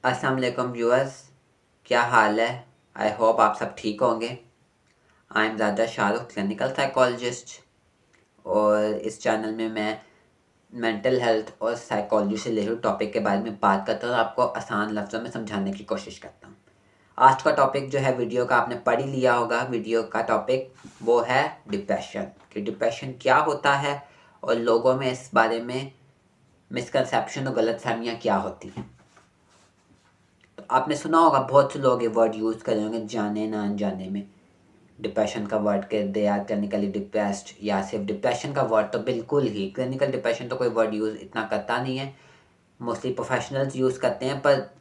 अस्सलाम वालेकुम व्यूअर्स, क्या हाल है। आई होप आप सब ठीक होंगे। आई एम ज़ादा शाहरुख, क्लिनिकल साइकोलॉजिस्ट, और इस चैनल में मैं मेंटल हेल्थ और साइकोलॉजी से रिलेटेड टॉपिक के बारे में बात करता हूँ और आपको आसान लफ्ज़ों में समझाने की कोशिश करता हूँ। आज का टॉपिक जो है, वीडियो का आपने पढ़ ही लिया होगा। वीडियो का टॉपिक वो है डिप्रेशन, कि डिप्रेशन क्या होता है और लोगों में इस बारे में मिसकंसेप्शन और गलतफहमियाँ क्या होती हैं। तो आपने सुना होगा, बहुत से लोग ये वर्ड यूज़ कर रहे होंगे जाने ना अनजाने में। डिप्रेशन का वर्ड के दे आर क्लिनिकली डिप्रेस्ड, या सिर्फ डिप्रेशन का वर्ड। तो बिल्कुल ही क्लिनिकल डिप्रेशन तो कोई वर्ड यूज़ इतना करता नहीं है, मोस्टली प्रोफेशनल्स यूज़ करते हैं। पर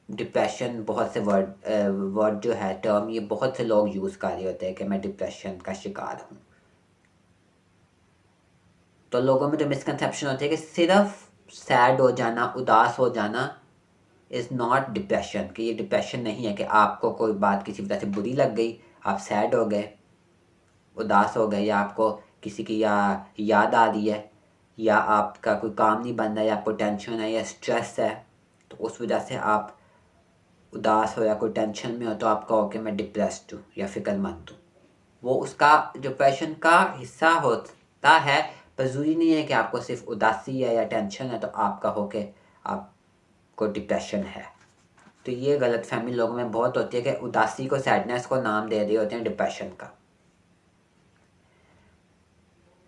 डिप्रेशन बहुत से वर्ड जो है, टर्म, ये बहुत से लोग यूज़ कर रहे होते हैं कि मैं डिप्रेशन का शिकार हूँ। तो लोगों में जो मिसकंसेप्शन होती है कि सिर्फ सैड हो जाना, उदास हो जाना इज़ नॉट डिप्रेशन, कि ये डिप्रेशन नहीं है कि आपको कोई बात किसी वजह से बुरी लग गई, आप सैड हो गए, उदास हो गए, या आपको किसी की याद आ रही है, या आपका कोई काम नहीं बन रहा है, या आपको टेंशन है या स्ट्रेस है, तो उस वजह से आप उदास हो या कोई टेंशन में हो, तो आप कहो कि मैं डिप्रेस्ड हूँ या फिक्रमंद हूँ। वो उसका डिप्रेशन का हिस्सा होता है, पर ज़रूरी नहीं है कि आपको सिर्फ उदासी है या टेंशन है तो आपका हो के आपको डिप्रेशन है। तो ये गलतफहमी लोगों में बहुत होती है कि उदासी को, सैडनेस को नाम दे रहे होते हैं डिप्रेशन का।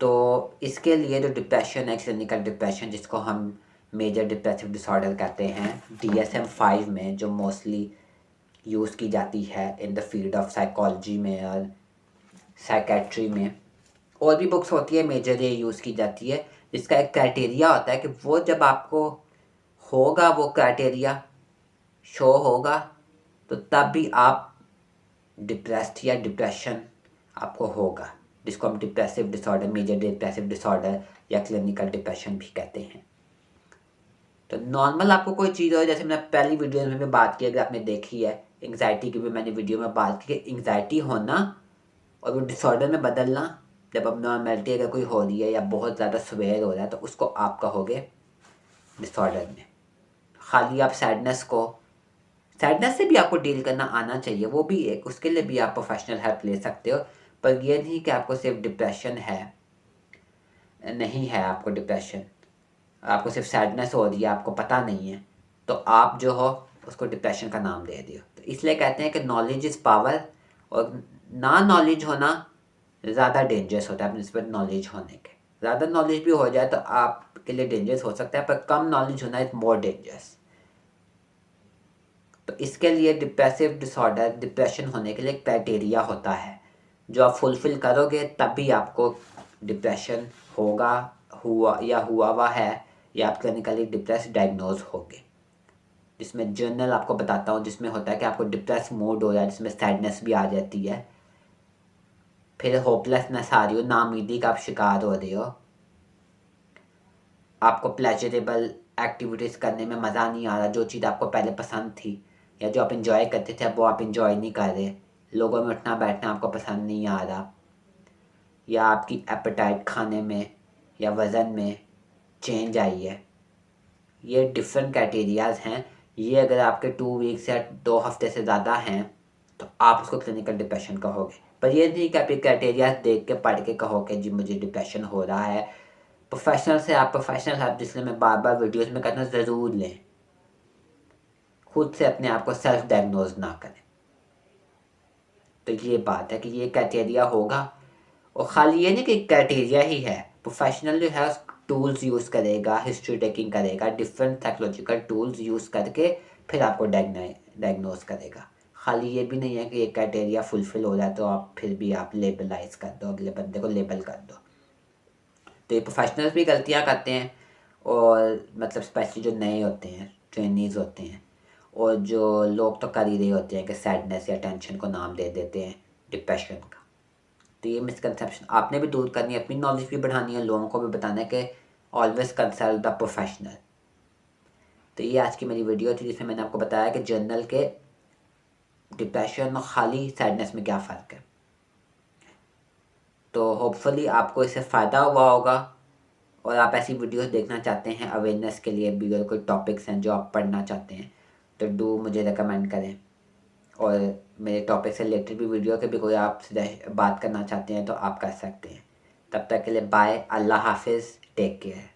तो इसके लिए जो डिप्रेशन है, क्लिनिकल डिप्रेशन, जिसको हम मेजर डिप्रेसिव डिसऑर्डर कहते हैं, DSM-5 में, जो मोस्टली यूज़ की जाती है in the field of psychology में और साइकेट्री में। और भी बुक्स होती है मेजर ये यूज़ की जाती है, जिसका एक क्राइटेरिया होता है कि वो जब आपको होगा, वो क्राइटेरिया शो होगा, तो तब भी आप डिप्रेस्ड या डिप्रेशन आपको होगा, जिसको हम depressive disorder, major depressive disorder या क्लिनिकल डिप्रेशन भी कहते हैं। तो नॉर्मल आपको कोई चीज़ हो, जैसे मैंने पहली वीडियो में भी बात की, अगर आपने देखी है, एंग्जाइटी की भी मैंने वीडियो में बात की कि एंग्जाइटी होना और वो डिसऑर्डर में बदलना, जब अब नॉर्मेलिटी अगर कोई हो रही है या बहुत ज़्यादा सवेयर हो रहा है, तो उसको आप कहोगे डिसऑर्डर में। खाली आप सैडनेस से भी आपको डील करना आना चाहिए, वो भी एक, उसके लिए भी आप प्रोफेशनल हेल्प ले सकते हो। पर ये नहीं कि आपको सिर्फ डिप्रेशन है, नहीं है आपको डिप्रेशन, आपको सिर्फ सैडनेस हो रही है, आपको पता नहीं है, तो आप जो हो उसको डिप्रेशन का नाम दे दियो। तो इसलिए कहते हैं कि नॉलेज इज़ पावर, और ना नॉलेज होना ज़्यादा डेंजरस होता है निस्बत नॉलेज होने के। ज़्यादा नॉलेज भी हो जाए तो आपके लिए डेंजरस हो सकता है, पर कम नॉलेज होना इज़ मोर डेंजरस। तो इसके लिए डिप्रेसिव डिसऑर्डर, डिप्रेशन होने के लिए क्राइटेरिया होता है, जो आप फुलफ़िल करोगे तभी आपको डिप्रेशन होगा, हुआ हुआ है, या आप क्लिनिकली डिप्रेस डायग्नोज होगे। जिसमें जर्नल आपको बताता हूँ, जिसमें होता है कि आपको डिप्रेस मूड हो रहा है, जिसमें सैडनेस भी आ जाती है, फिर होपलेसनेस आ रही हो, नाउमीदी का आप शिकार हो रहे हो, आपको प्लेजरेबल एक्टिविटीज़ करने में मज़ा नहीं आ रहा, जो चीज़ आपको पहले पसंद थी या जो आप इंजॉय करते थे, अब वो आप इंजॉय नहीं कर रहे, लोगों में उठना बैठना आपको पसंद नहीं आ रहा, या आपकी एपेटाइट खाने में या वज़न में चेंज आई है। ये डिफरेंट क्राइटेरियाज़ हैं। ये अगर आपके 2 वीक्स या 2 हफ्ते से ज़्यादा हैं तो आप उसको क्लिनिकल डिप्रेशन कहोगे। पर ये नहीं कि आप ये क्राइटेरियाज़ देख के पढ़ के कहो कि जी मुझे डिप्रेशन हो रहा है। प्रोफेशनल से आप प्रोफेशनल हेल्प, जिसलिए मैं बार बार वीडियोस में कहता हूँ, ज़रूर लें। खुद से अपने आप को सेल्फ डायग्नोज ना करें। तो ये बात है कि ये क्राइटेरिया होगा, और ख़ाली ये नहीं कि क्राइटेरिया ही है, प्रोफेशनल जो है टूल्स यूज़ करेगा, हिस्ट्री टेकिंग करेगा, डिफरेंट साइकोलॉजिकल टूल्स यूज़ करके फिर आपको डायग्नोज करेगा। खाली ये भी नहीं है कि ये क्राइटेरिया फुलफ़िल हो जाए तो आप फिर भी आप लेबलाइज कर दो, अगले बंदे को लेबल कर दो। तो ये प्रोफेशनल्स भी गलतियाँ करते हैं, और मतलब स्पेशली जो नए होते हैं, ट्रेनीज़ होते हैं, और जो लोग तो कर ही रहे होते हैं कि सैडनेस या टेंशन को नाम दे देते हैं डिप्रेशन का। तो ये मिसकंसेप्शन आपने भी दूर करनी है, अपनी नॉलेज भी बढ़ानी है, लोगों को भी बताना है कि ऑलवेज कंसल्ट द प्रोफेशनल। तो ये आज की मेरी वीडियो थी, जिसमें मैंने आपको बताया कि जर्नल के डिप्रेशन और खाली सैडनेस में क्या फ़र्क है। तो होपफुली आपको इससे फ़ायदा हुआ होगा, और आप ऐसी वीडियोस देखना चाहते हैं अवेयरनेस के लिए भी, अगर कोई टॉपिक्स हैं जो आप पढ़ना चाहते हैं तो डू मुझे रिकमेंड करें। और मेरे टॉपिक से रिलेटेड भी वीडियो के भी कोई आप बात करना चाहते हैं तो आप कर सकते हैं। तब तक के लिए बाय, अल्लाह हाफिज़, टेक केयर।